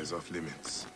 is off limits.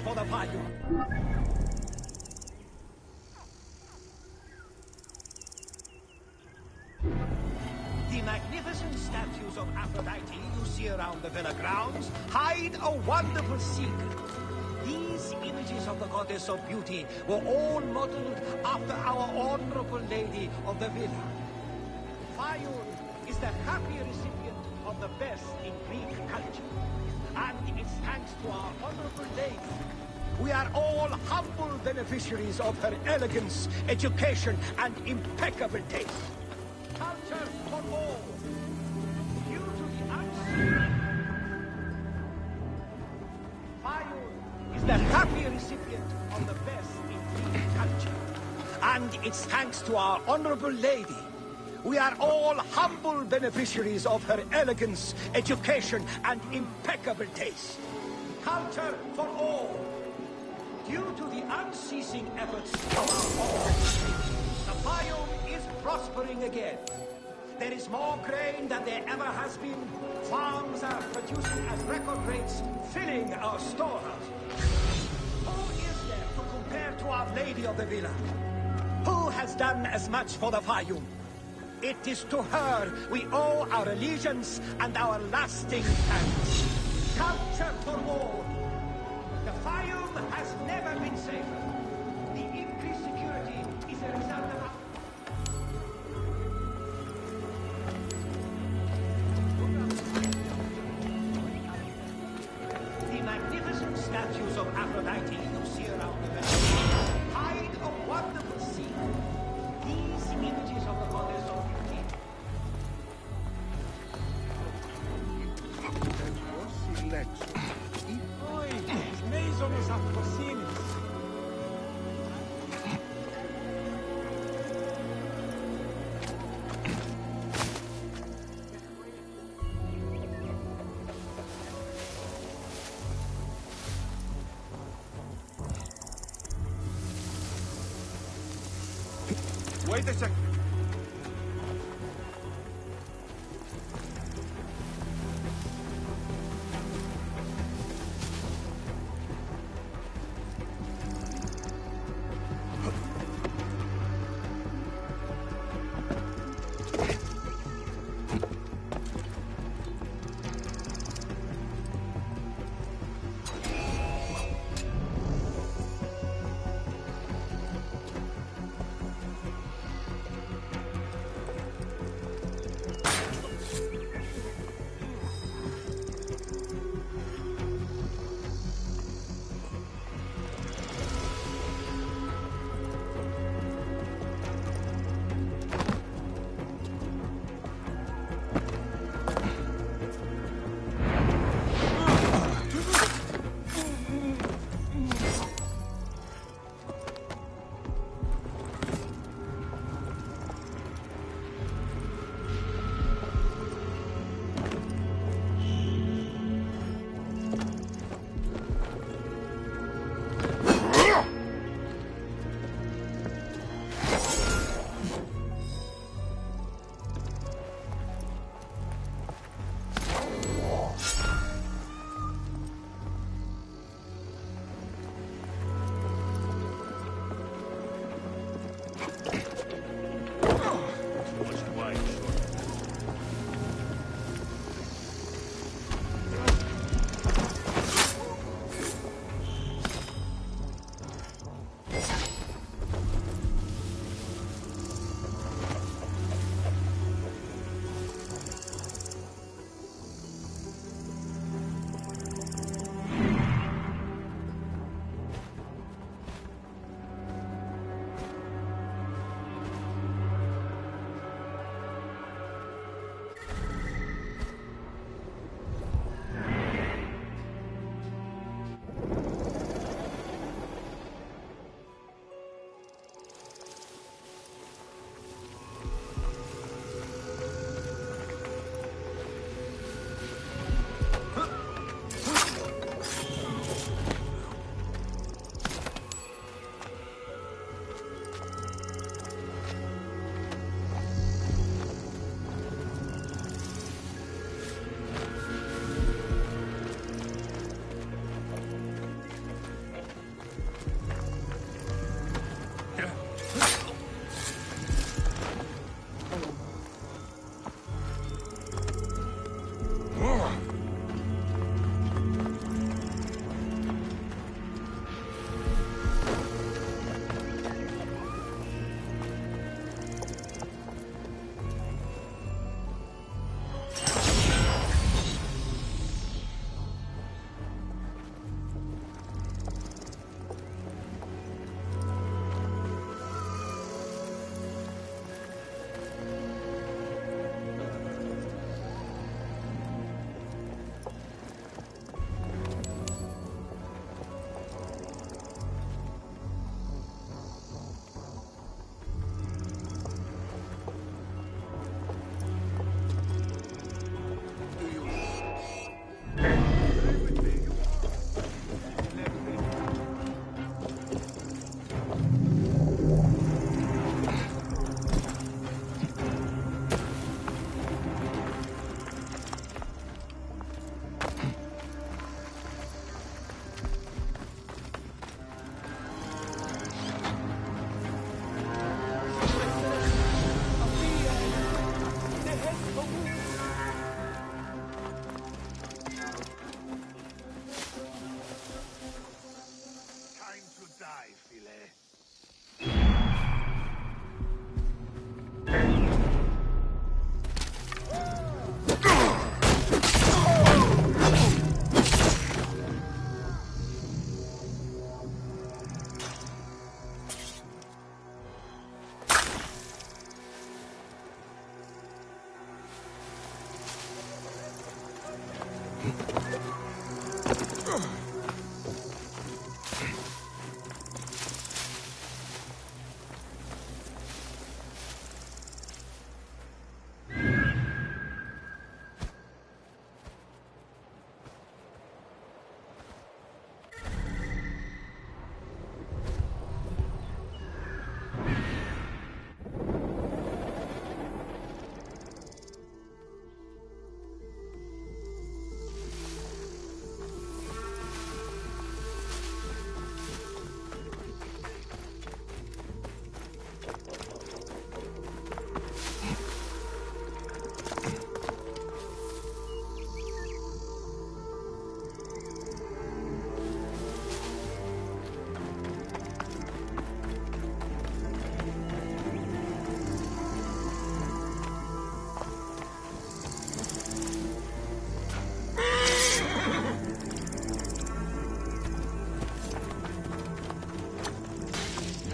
For the Fayum. The magnificent statues of Aphrodite you see around the villa grounds hide a wonderful secret. These images of the goddess of beauty were all modeled after our honorable lady of the villa. Fayum is the happy recipient of the best in Greek culture. And it's thanks to our honorable lady. We are all humble beneficiaries of her elegance, education, and impeccable taste. Culture for all. Due to the unseen, Fayum is the happy recipient of the best in Greek culture. And it's thanks to our honorable lady. We are all humble beneficiaries of her elegance, education, and impeccable taste. Culture for all. Due to the unceasing efforts of our owners, the Fayum is prospering again. There is more grain than there ever has been. Farms are producing at record rates, filling our storehouses. Who is there to compare to Our Lady of the Villa? Who has done as much for the Fayum? It is to her we owe our allegiance and our lasting thanks. Culture for all. The Fayum has never been safer. The increased security is a result of our... The magnificent statues of Aphrodite you see around the village hide a wonderful secret. These images of the goddess of beauty. Somos assassinos. Wait a second.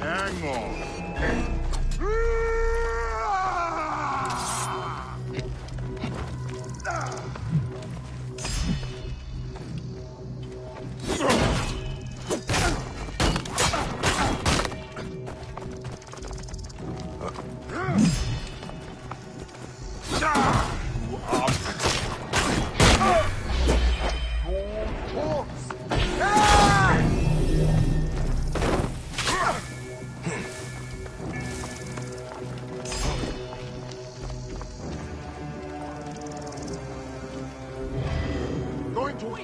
Hang on.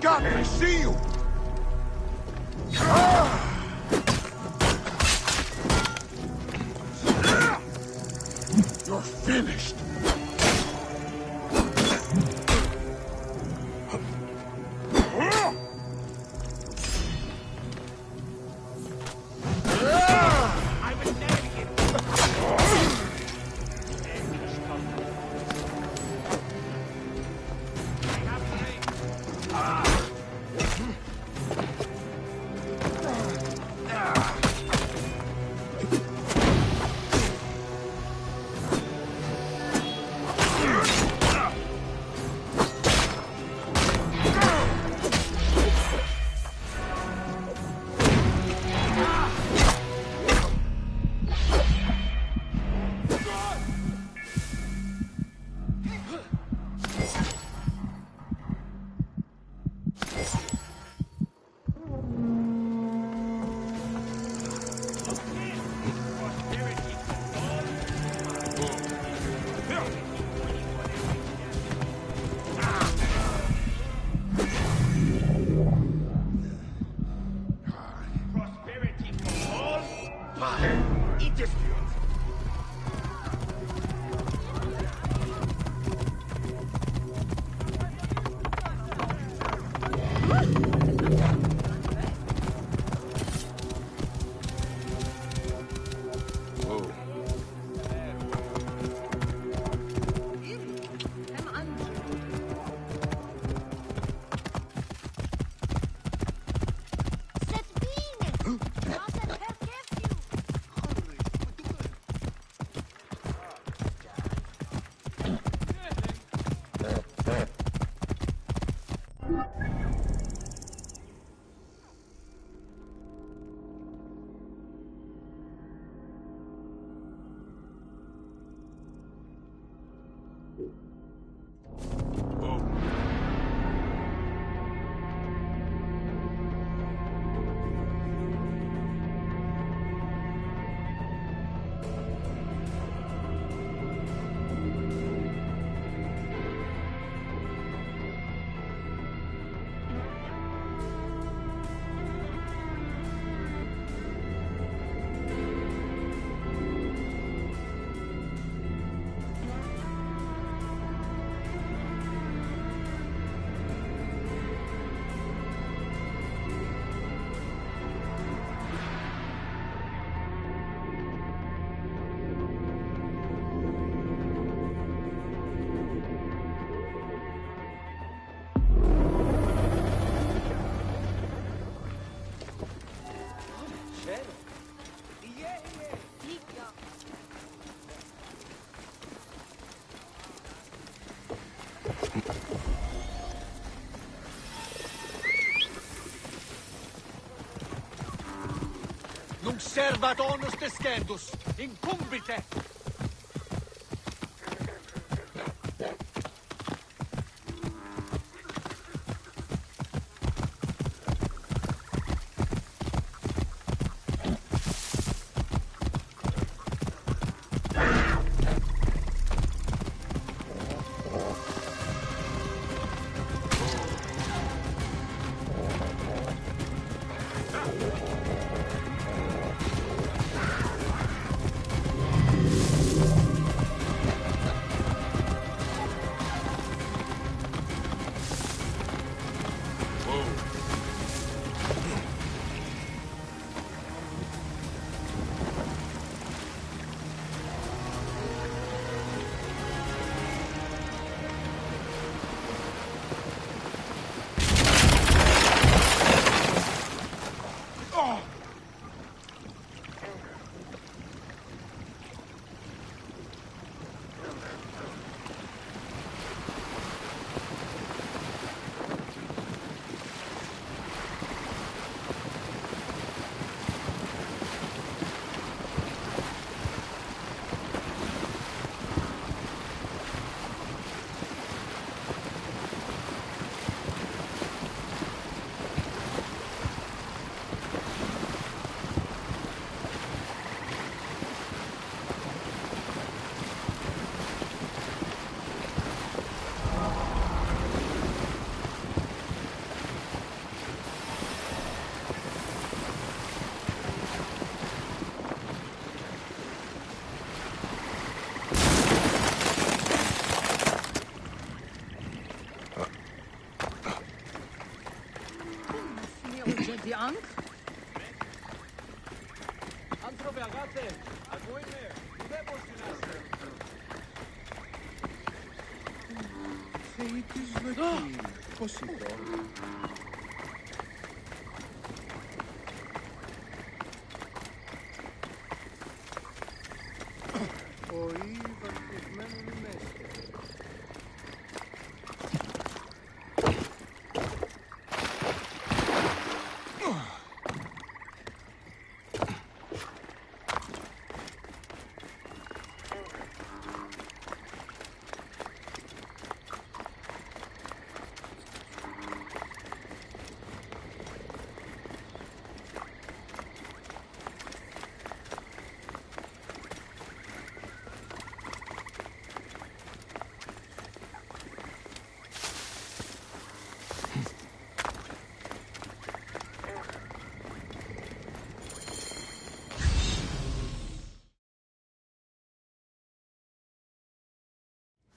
God, I see you! You're finished! servat onus descendus, incumbite!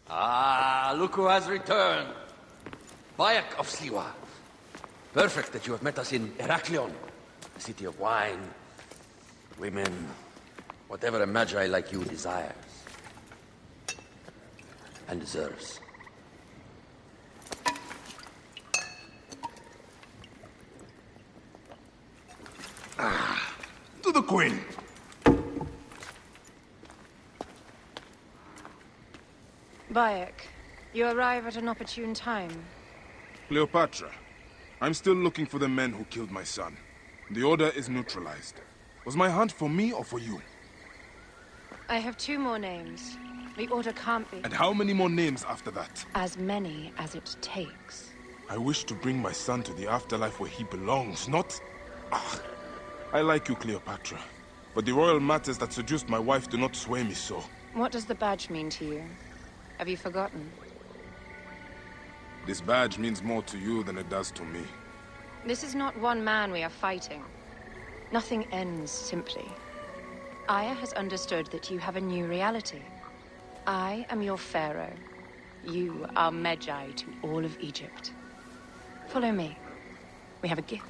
Ah, look who has returned. Bayek of Siwa. Perfect that you have met us in Heraklion, the city of wine, women, whatever a magi like you desires. And deserves. To the Queen! Bayek, you arrive at an opportune time. Cleopatra, I'm still looking for the men who killed my son. The Order is neutralized. Was my hunt for me or for you? I have 2 more names. The Order can't be... And how many more names after that? As many as it takes. I wish to bring my son to the afterlife where he belongs, not... Ah, I like you, Cleopatra. But the royal matters that seduced my wife do not sway me so. What does the badge mean to you? Have you forgotten? This badge means more to you than it does to me. This is not one man we are fighting. Nothing ends simply. Aya has understood that you have a new reality. I am your pharaoh. You are Medjay to all of Egypt. Follow me. We have a gift.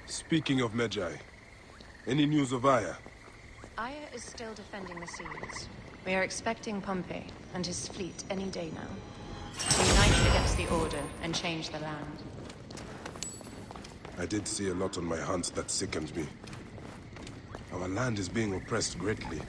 Speaking of Medjay, any news of Aya? Aya is still defending the seas. We are expecting Pompey and his fleet any day now. To unite against the Order and change the land. I did see a lot on my hunt that sickened me. Our land is being oppressed greatly.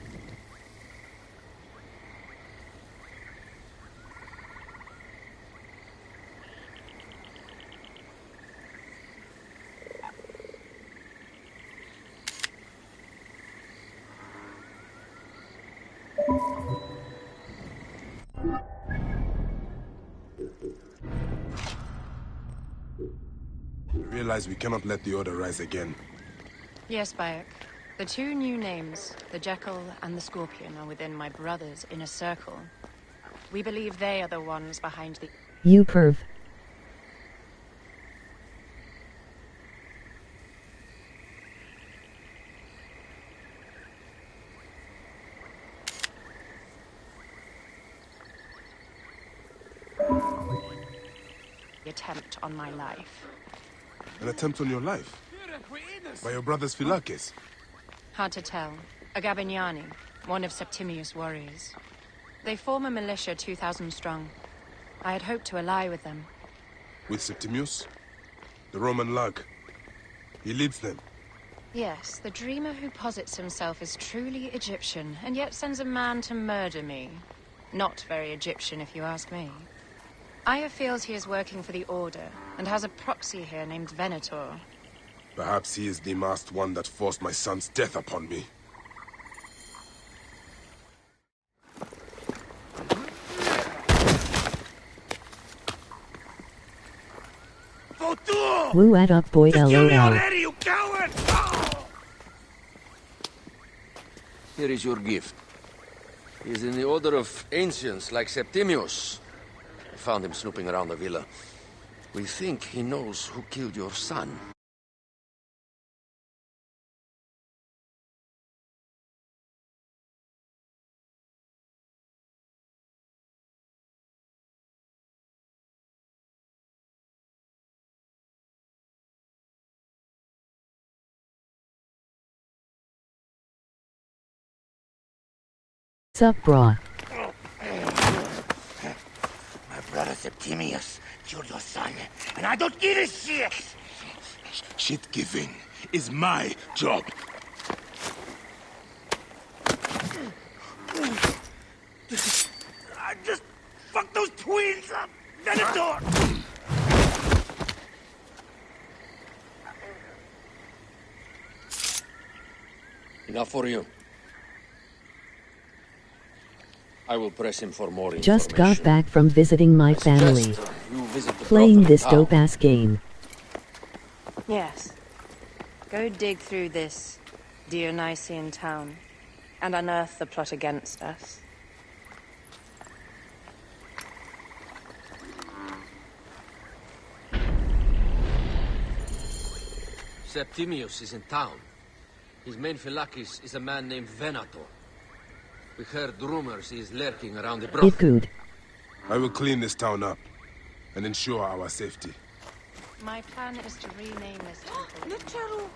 realize we cannot let the Order rise again. Yes, Bayek. The two new names, the Jekyll and the Scorpion, are within my brother's inner circle. We believe they are the ones behind the... You perv. attempt on my life. An attempt on your life? By your brothers Philakes? Hard to tell. A Gabignani, one of Septimius' warriors. They form a militia 2,000 strong. I had hoped to ally with them. With Septimius? The Roman lug? He leads them? Yes, the dreamer who posits himself as truly Egyptian, and yet sends a man to murder me. Not very Egyptian, if you ask me. Aya feels he is working for the Order, and has a proxy here named Venator. Perhaps he is the masked one that forced my son's death upon me. Woo at up boy LOL. You coward! Oh! Here is your gift. He is in the order of ancients like Septimius. I found him snooping around the villa. We think he knows who killed your son. Sup, brah? My brother Septimius killed your son, and I don't give a shit! Shit-giving is my job. I just fucked those twins up! Venator! Enough for you. I will press him for more information. Just got back from visiting my family. You visit the Playing prophet this in town. dope-ass game. Yes. Go dig through this Dionysian town, and unearth the plot against us. Septimius is in town. His main Philakis is a man named Venator. We heard rumors he is lurking around the It brothel. good. I will clean this town up and ensure our safety. My plan is to rename this temple.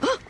Oh!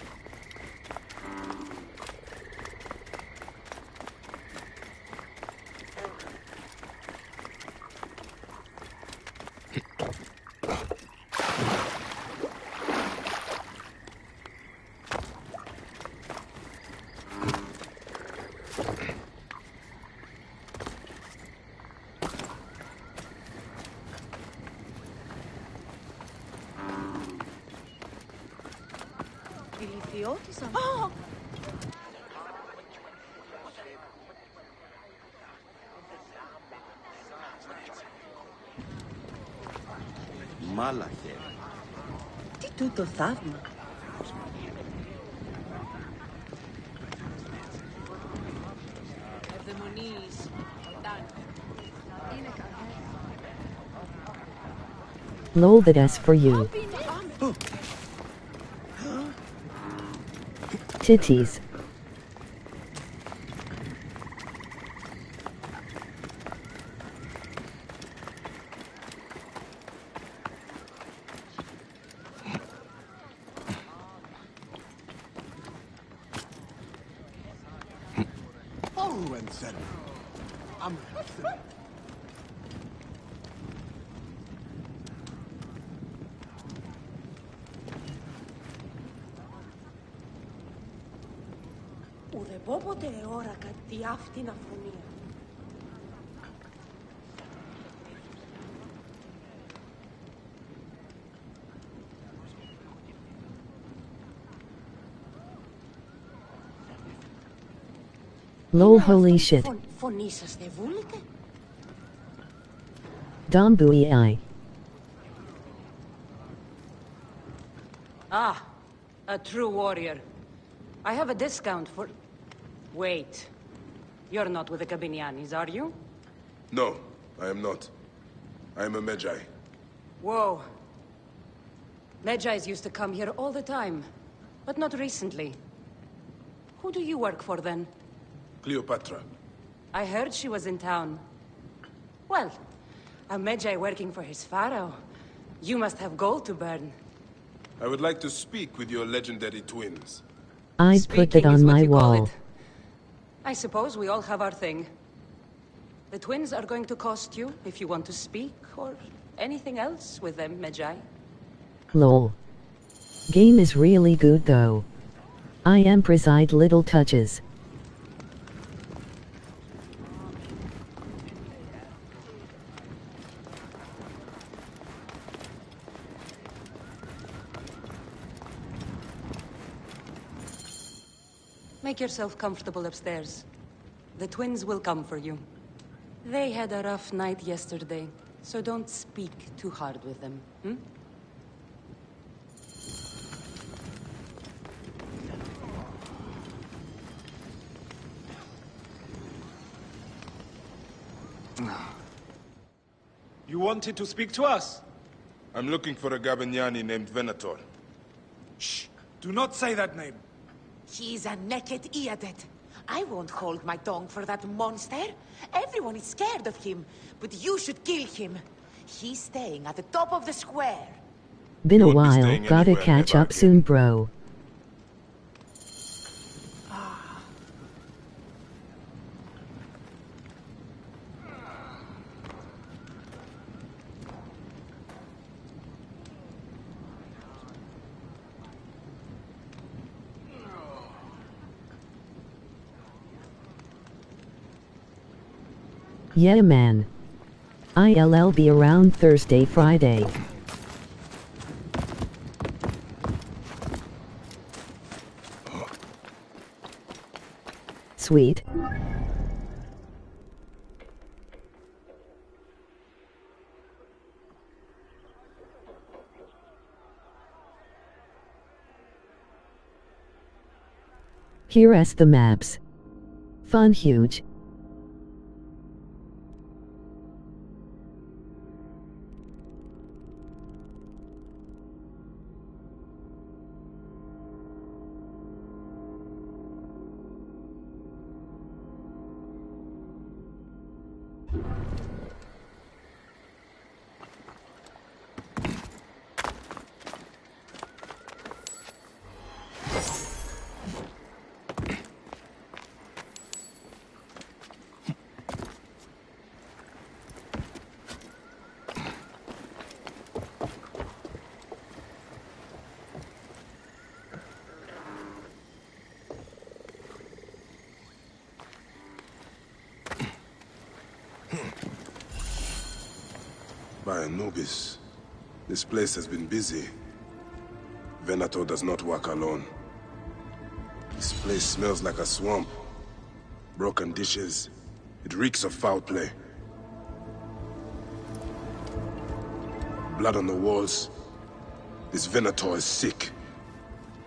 Μάλαχε. Τι τούτο θαύμα. Lol, that's for you. Titties. Ουδεπόποτε εόρακα τι αυτήν αφωνία. Lol, holy shit. Φωνή σας δεν βούλετε. Dombuii. Ah, a true warrior. I have a discount for... Wait. You're not with the Gabinianis, are you? No, I am not. I am a Medjay. Whoa. Medjais used to come here all the time, but not recently. Who do you work for, then? Cleopatra. I heard she was in town. Well, a Medjay working for his pharaoh. You must have gold to burn. I would like to speak with your legendary twins. I'd put Speaking that is on what my you call wall. it. I suppose we all have our thing. The twins are going to cost you if you want to speak, or anything else with them, Medjay. Lol. Game is really good though. I am preside little touches. Make yourself comfortable upstairs. The twins will come for you. They had a rough night yesterday, so don't speak too hard with them, hmm? You wanted to speak to us? I'm looking for a Gabiniani named Venator. Shh! Do not say that name. He's a naked Iadet. I won't hold my tongue for that monster. Everyone is scared of him, but you should kill him. He's staying at the top of the square. Been a Won't be while, staying gotta anywhere catch near up Bargain. soon, bro. Yeah man. ILL be around Thursday, Friday. Sweet. Here as the maps. Fun huge. By Anubis, this place has been busy. Venator does not work alone. This place smells like a swamp. Broken dishes. It reeks of foul play. Blood on the walls. This Venator is sick.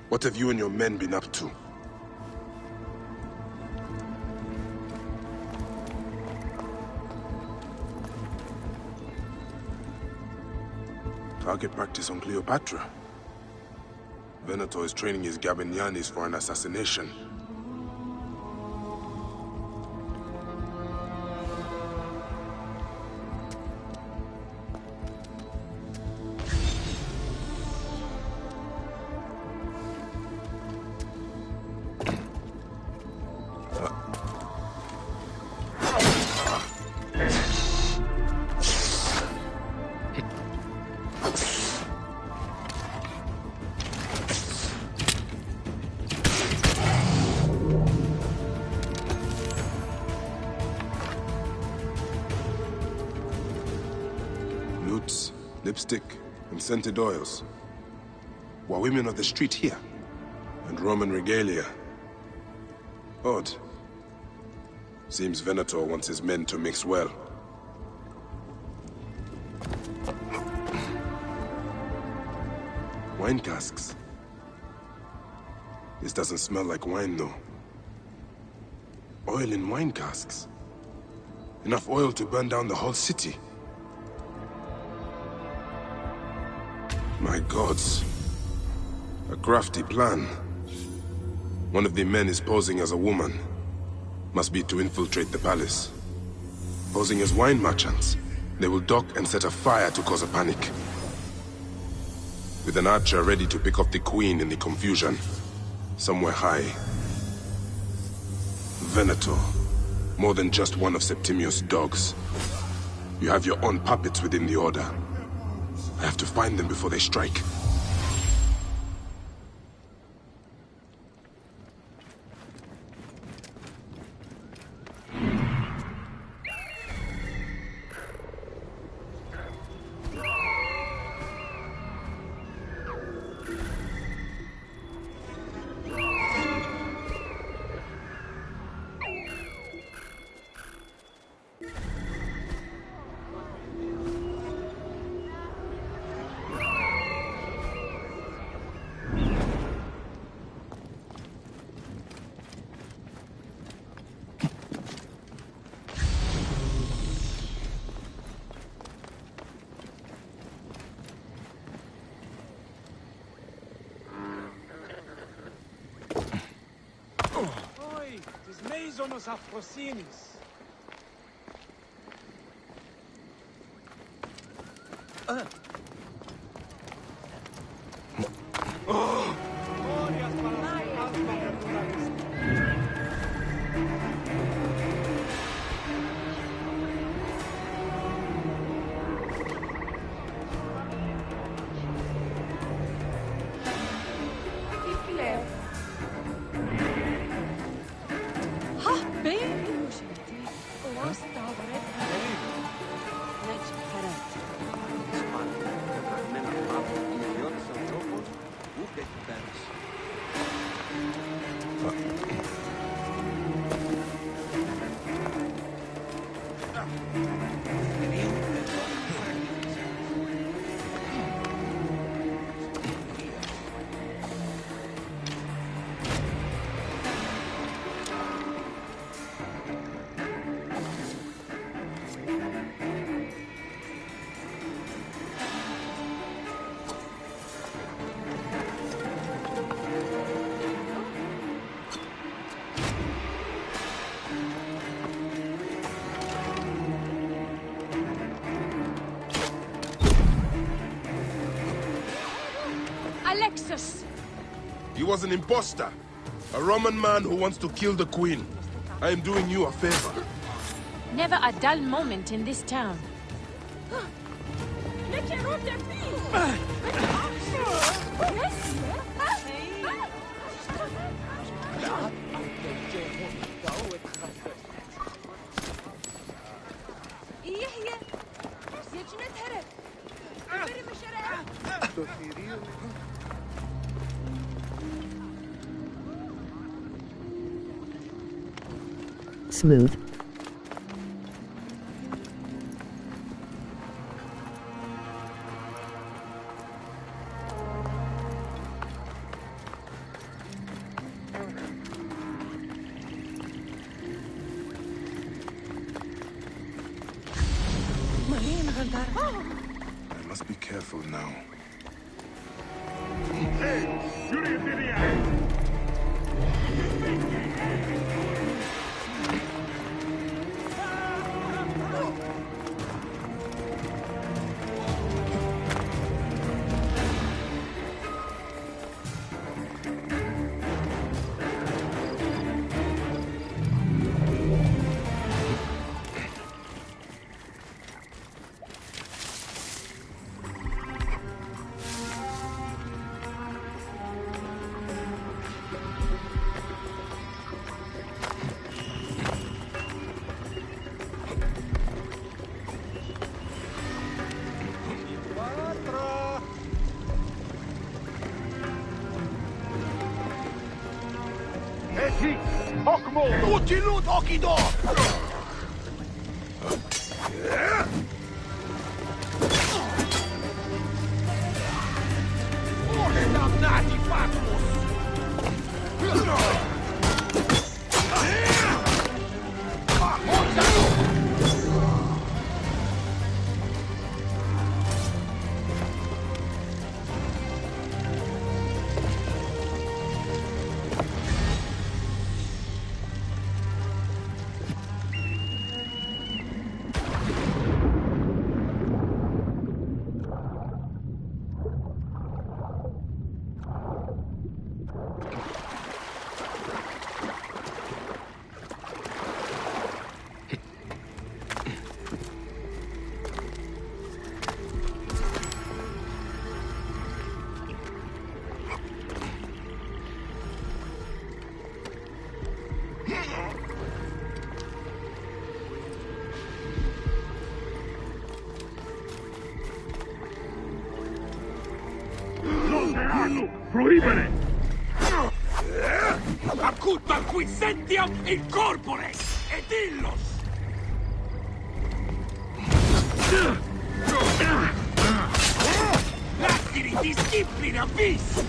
What have you and your men been up to? Target practice on Cleopatra. Venator is training his Gabinianis for an assassination. Lutes, lipstick, and scented oils. Were women of the street here? And Roman regalia. Odd. Seems Venator wants his men to mix well. Wine casks. This doesn't smell like wine, though. Oil in wine casks. Enough oil to burn down the whole city. My gods. A crafty plan. One of the men is posing as a woman. Must be to infiltrate the palace. Posing as wine merchants, they will dock and set a fire to cause a panic. With an archer ready to pick off the queen in the confusion. Somewhere high. Venator. More than just one of Septimius' dogs. You have your own puppets within the Order. I have to find them before they strike. Zonos Afrosinis. Alexis! He was an imposter. A Roman man who wants to kill the queen. I am doing you a favor. Never a dull moment in this town. Smooth. I must be careful now. Utilut ochidor! fanno proibere! Acuta quisentiam in corpore, et illos! Latiri disciplina vis!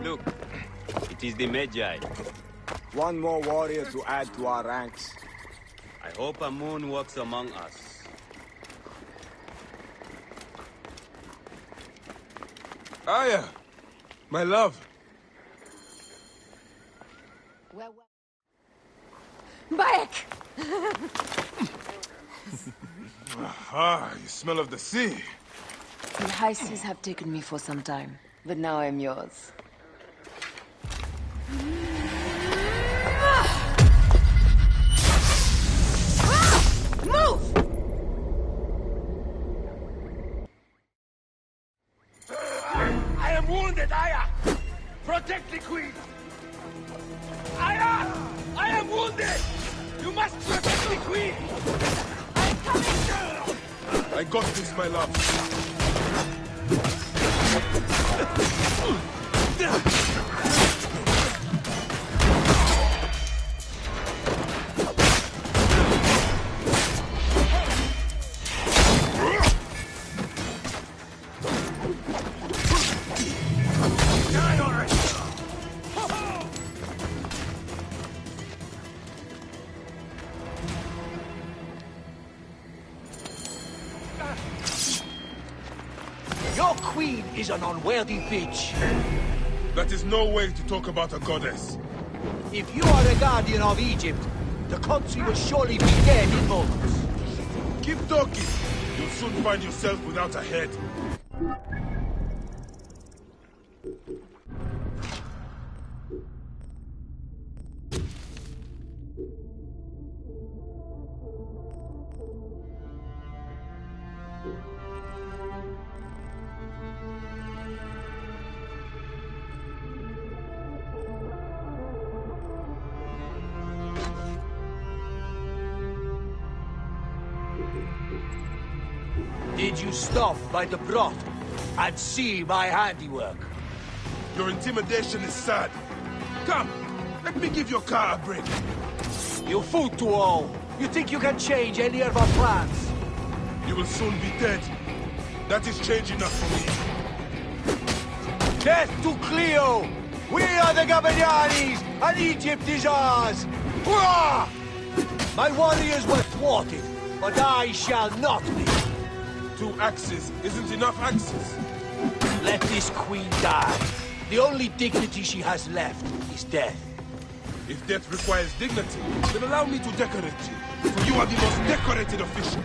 Look, it is the Magi. One more warrior to add to our ranks. I hope Amun walks among us. Aya! My love! Bayek! Ah, you smell of the sea. The high seas have taken me for some time, but now I'm yours. Move! I am wounded, Aya! Protect the queen! Aya! I am wounded! You must protect the queen! I'm coming! I got this, my love. Your queen is an unworthy bitch. That is no way to talk about a goddess. If you are the guardian of Egypt, the country will surely be dead in moments. Keep talking. You'll soon find yourself without a head. Did you stop by the broth and see my handiwork? Your intimidation is sad. Come, let me give your car a break. You fool to all. You think you can change any of our plans? You will soon be dead. That is change enough for me. Death to Cleo! We are the Gabanianis, and Egypt is ours! Hurrah! My warriors were thwarted, but I shall not be. 2 axes isn't enough axes. Let this queen die. The only dignity she has left is death. If death requires dignity, then allow me to decorate you. For you are the most decorated official.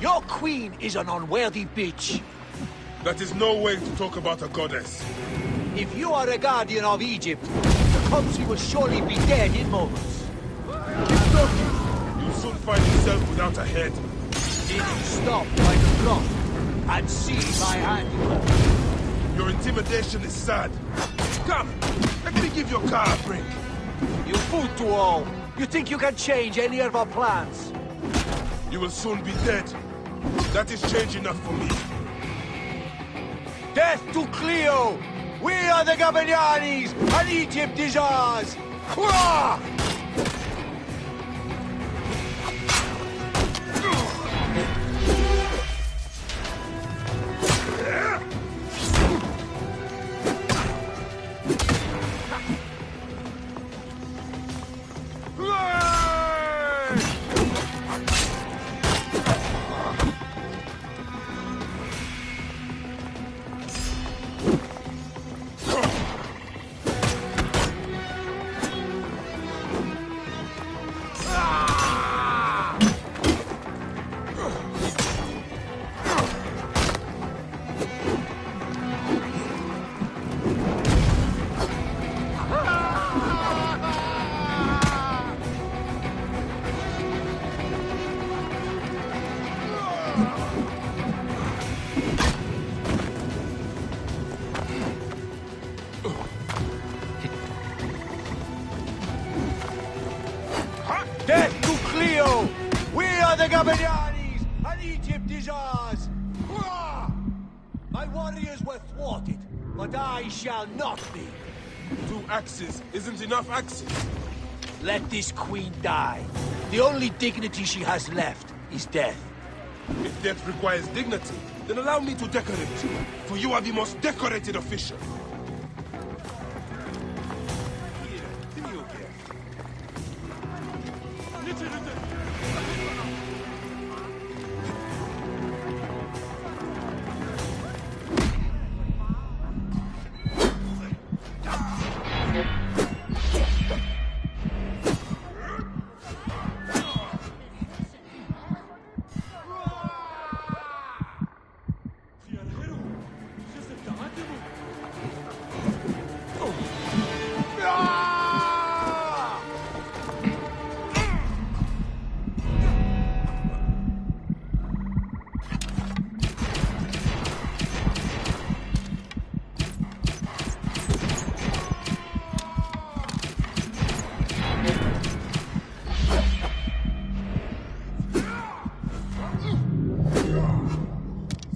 Your queen is an unworthy bitch. That is no way to talk about a goddess. If you are a guardian of Egypt, the country will surely be dead in moments. Keep talking. You'll soon find yourself without a head. Did you stop by the clock and see my handiwork? Your intimidation is sad. Come, let me give your car a break. You fool to all. You think you can change any of our plans? You will soon be dead. That is change enough for me. Death to Cleo! We are the Gabanianis, and Egypt is ours! Hurrah! Gabinianis, and Egypt is ours! Hurrah! My warriors were thwarted, but I shall not be. 2 axes isn't enough axes. Let this queen die. The only dignity she has left is death. If death requires dignity, then allow me to decorate you, for you are the most decorated official.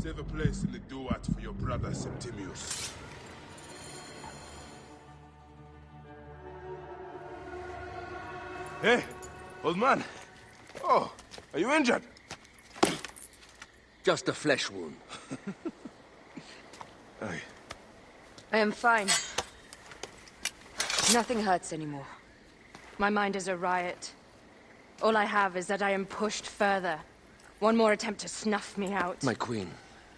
Save a place in the duat for your brother Septimius. Hey, old man. Oh, are you injured? Just a flesh wound. Aye. I am fine. Nothing hurts anymore. My mind is a riot. All I have is that I am pushed further. One more attempt to snuff me out. My queen,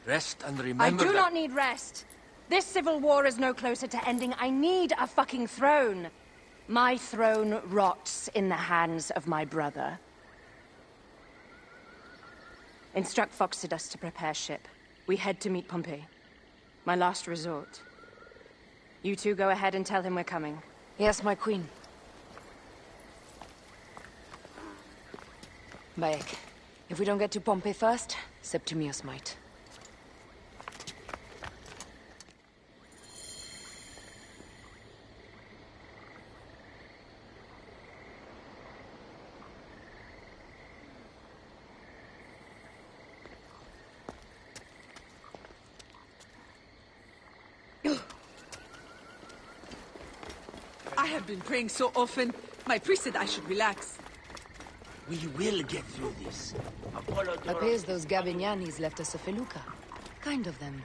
rest and remember I do that... not need rest. This civil war is no closer to ending. I need a fucking throne. My throne rots in the hands of my brother. Instruct Phoxidas to prepare ship. We head to meet Pompey. My last resort. You two go ahead and tell him we're coming. Yes, my queen. Bayek, if we don't get to Pompey first, Septimius might. I have been praying so often. My priest said I should relax. We will get through this. Appears those Gabinianis left us a felucca. Kind of them.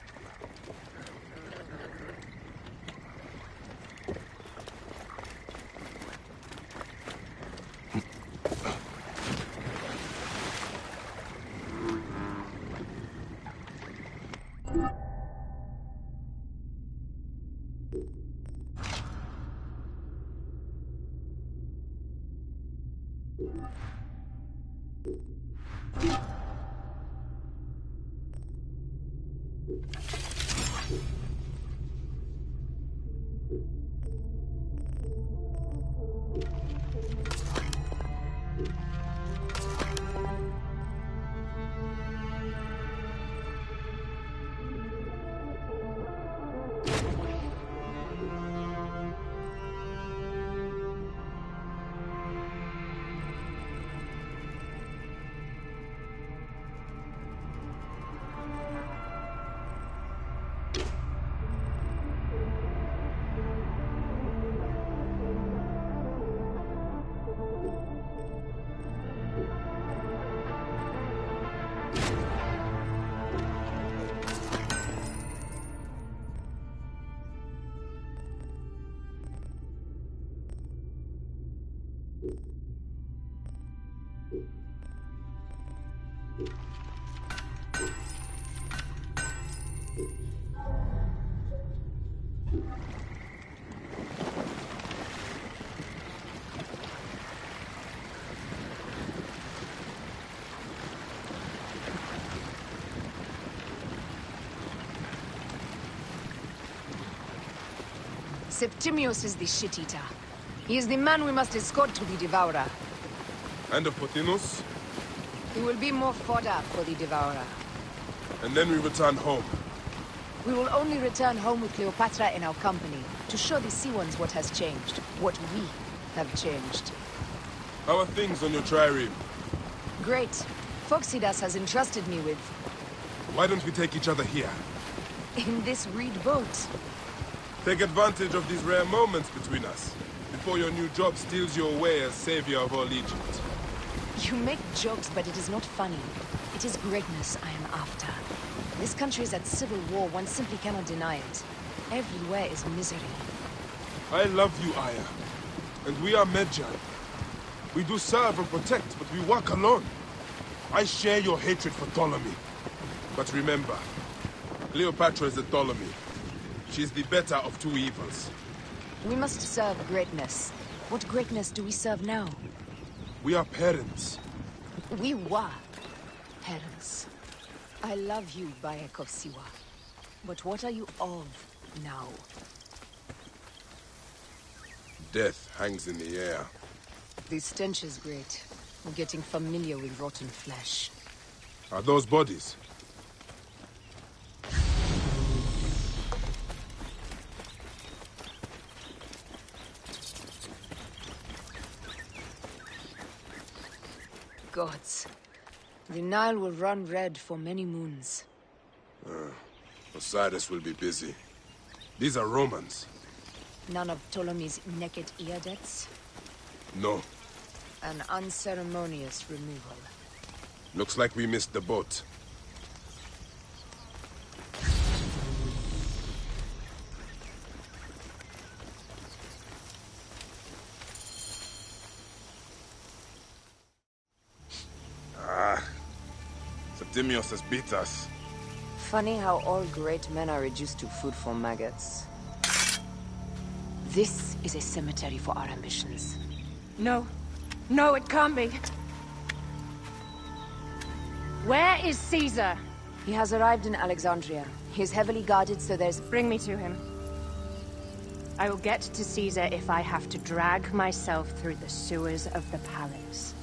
Septimius is the shit-eater. He is the man we must escort to the Devourer. And of Pothinus? He will be more fodder for the Devourer. And then we return home. We will only return home with Cleopatra in our company, to show the Sea Ones what has changed, what we have changed. How are things on your trireme? Great. Phoxidas has entrusted me with. Why don't we take each other here? In this reed boat. Take advantage of these rare moments between us, before your new job steals you away as savior of all Egypt. You make jokes, but it is not funny. It is greatness I am after. This country is at civil war, one simply cannot deny it. Everywhere is misery. I love you, Aya. And we are Medjay. We do serve and protect, but we work alone. I share your hatred for Ptolemy. But remember, Cleopatra is a Ptolemy. She is the better of two evils. We must serve greatness. What greatness do we serve now? We are parents. We were parents. I love you, Bayek of Siwa. But what are you of now? Death hangs in the air. The stench is great. I'm getting familiar with rotten flesh. Are those bodies? Gods. The Nile will run red for many moons. Osiris will be busy. These are Romans. None of Ptolemy's naked Iadets? No. An unceremonious removal. Looks like we missed the boat. Septimius has beat us. Funny how all great men are reduced to food for maggots. This is a cemetery for our ambitions. No. No, it can't be. Where is Caesar? He has arrived in Alexandria. He is heavily guarded, so there's... Bring me to him. I will get to Caesar if I have to drag myself through the sewers of the palace.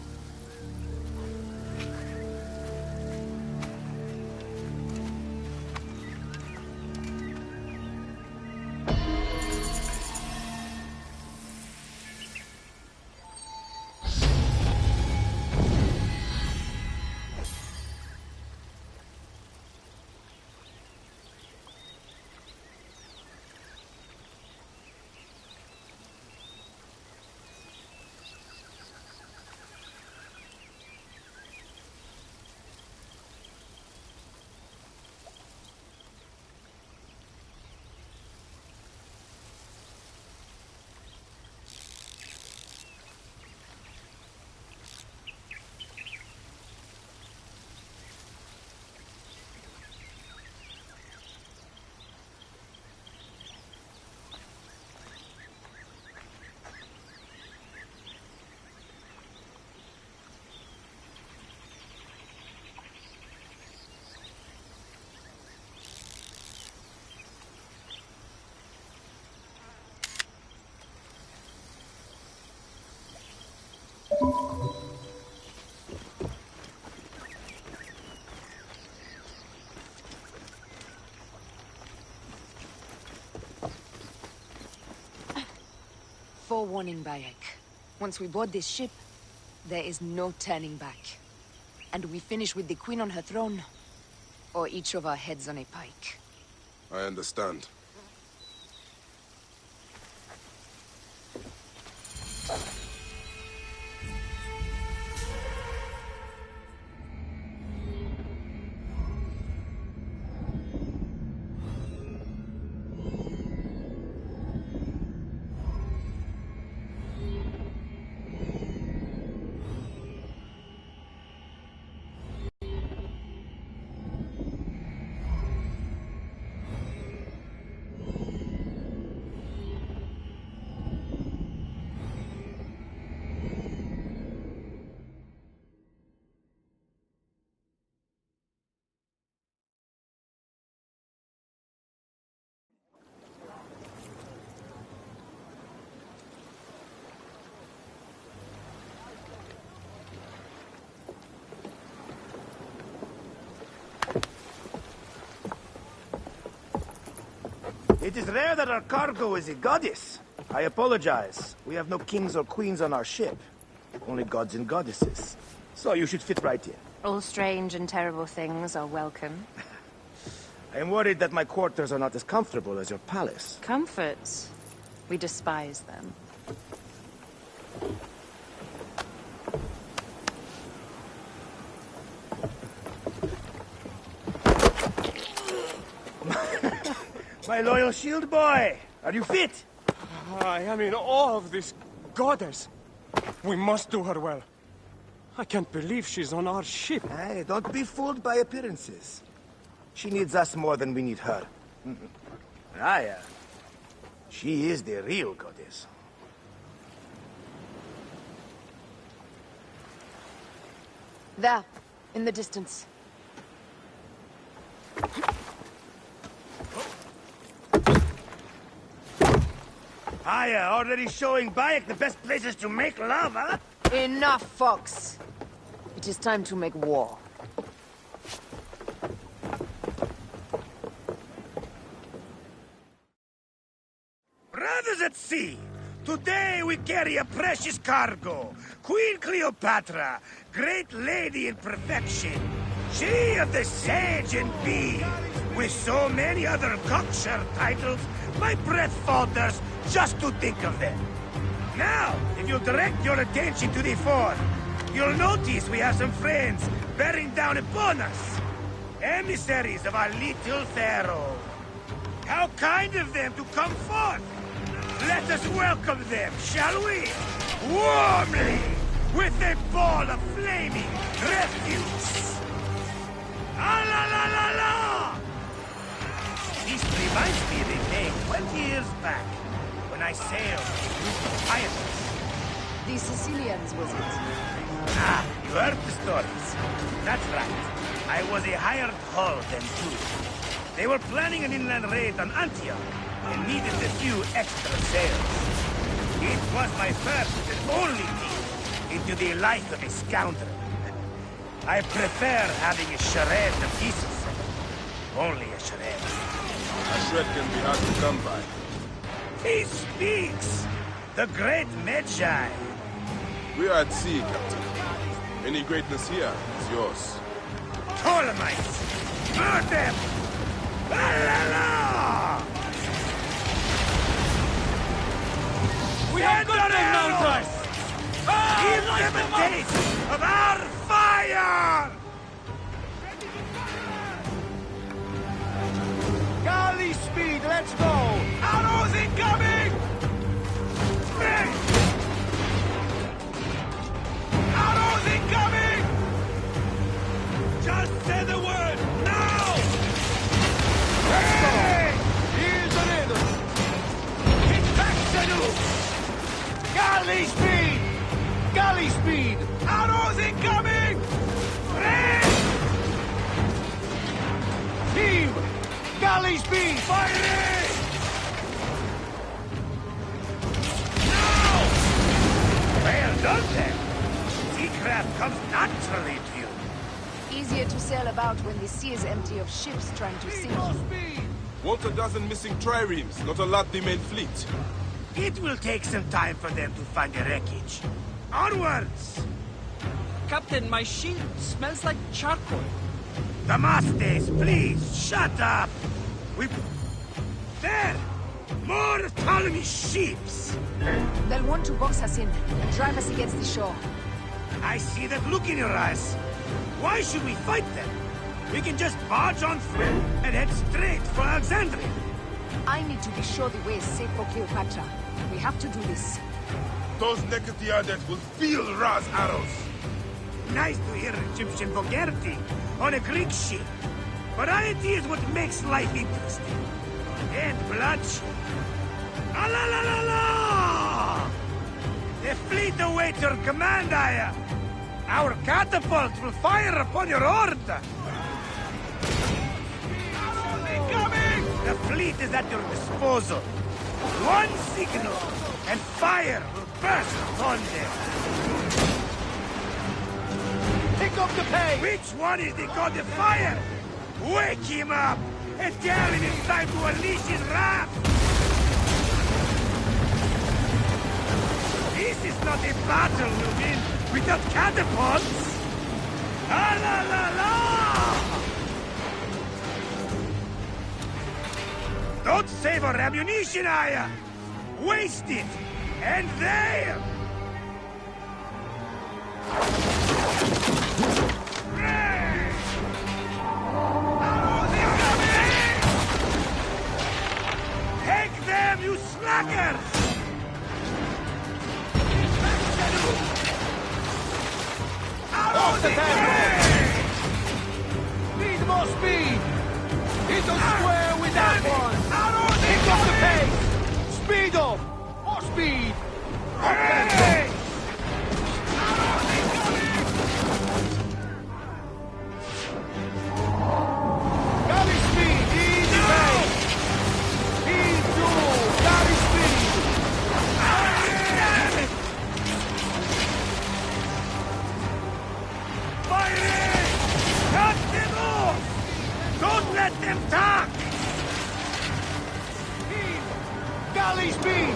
Forewarning, Bayek. Once we board this ship, there is no turning back. And we finish with the Queen on her throne, or each of our heads on a pike. I understand. It is rare that our cargo is a goddess. I apologize. We have no kings or queens on our ship. Only gods and goddesses. So you should fit right in. All strange and terrible things are welcome. I am worried that my quarters are not as comfortable as your palace. Comforts? We despise them. My loyal shield boy! Are you fit? I am in awe of this goddess. We must do her well. I can't believe she's on our ship. Hey, don't be fooled by appearances. She needs us more than we need her. Raya, she is the real goddess. There, in the distance. Aya, already showing Bayek the best places to make love, huh? Enough, Fox. It is time to make war. Brothers at sea, today we carry a precious cargo. Queen Cleopatra, great lady in perfection. She of the Sage and Bee. With so many other cocksure titles, my breath falters just to think of them. Now, if you'll direct your attention to the fort, you'll notice we have some friends bearing down upon us. Emissaries of our little pharaoh. How kind of them to come forth! Let us welcome them, shall we? Warmly! With a ball of flaming refuse! Ah la la la la! This reminds me of a day 20 years back, when I sailed with pirates. The Sicilians, was it? Ah, you heard the stories. That's right. I was a hired hull then, too. They were planning an inland raid on Antioch, and needed a few extra sails. It was my first and only deal into the life of a scoundrel. I prefer having a charade of decency. Only a charade. A shred can be hard to come by. He speaks! The great Medjay! We are at sea, Captain. Any greatness here is yours. Ptolemies! Burn them! La la la! We have good thing now, us! Give them a taste of our fire! Galley speed, let's go! Arrows incoming! Arrows incoming! Just say the word, now! Hey! Here's an either! Hit back, Sanu! Galley speed! Galley speed! Arrows incoming! Team! Galley speed! Firing! Now! Well done, then. Seacraft comes naturally to you. Easier to sail about when the sea is empty of ships trying to sink you. Want a dozen missing triremes, not a lot the main fleet. It will take some time for them to find the wreckage. Onwards! Captain, my shield smells like charcoal. Damastes, please, shut up! We... There! More Ptolemy ships! They'll want to box us in and drive us against the shore. I see that look in your eyes. Why should we fight them? We can just barge on through and head straight for Alexandria. I need to be sure the way is safe for Cleopatra. We have to do this. Those Nekatiades will feel Ra's arrows. Nice to hear Egyptian vulgarity on a Greek ship. Variety is what makes life interesting. And bloodshed. Ah la la la la! The fleet awaits your command, Aya. Our catapults will fire upon your order. Incoming! The fleet is at your disposal. One signal, and fire will burst upon them. Pick up the pace! Which one is the god of fire? Wake him up and tell him it's time to unleash his wrath! This is not a battle we'll win without catapults! Ah, la, la, la! Don't save our ammunition, Aya! Waste it! And there! Take them, you slackers! Off the tempo! Need more speed! Hit the square with that one! Pick up the pace! Speed up! More speed! Up tempo! Galley speed! Easy pace! E2! Galley speed! Firing! Cut them off! Don't let them talk! Speed! Galley speed!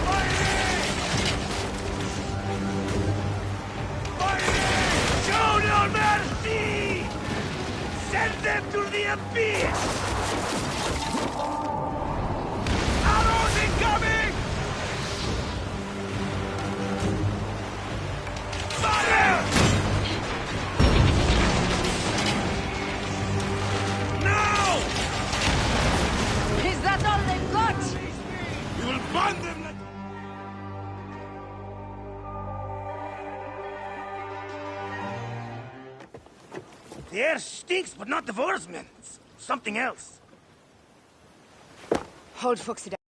Firing! Firing! Show no mercy! Send them to the abyss! Arrows incoming! Fire! Now! Is that all they've got? We will burn them like... The air stinks, but not the Vorsman. Something else. Hold Foxy down.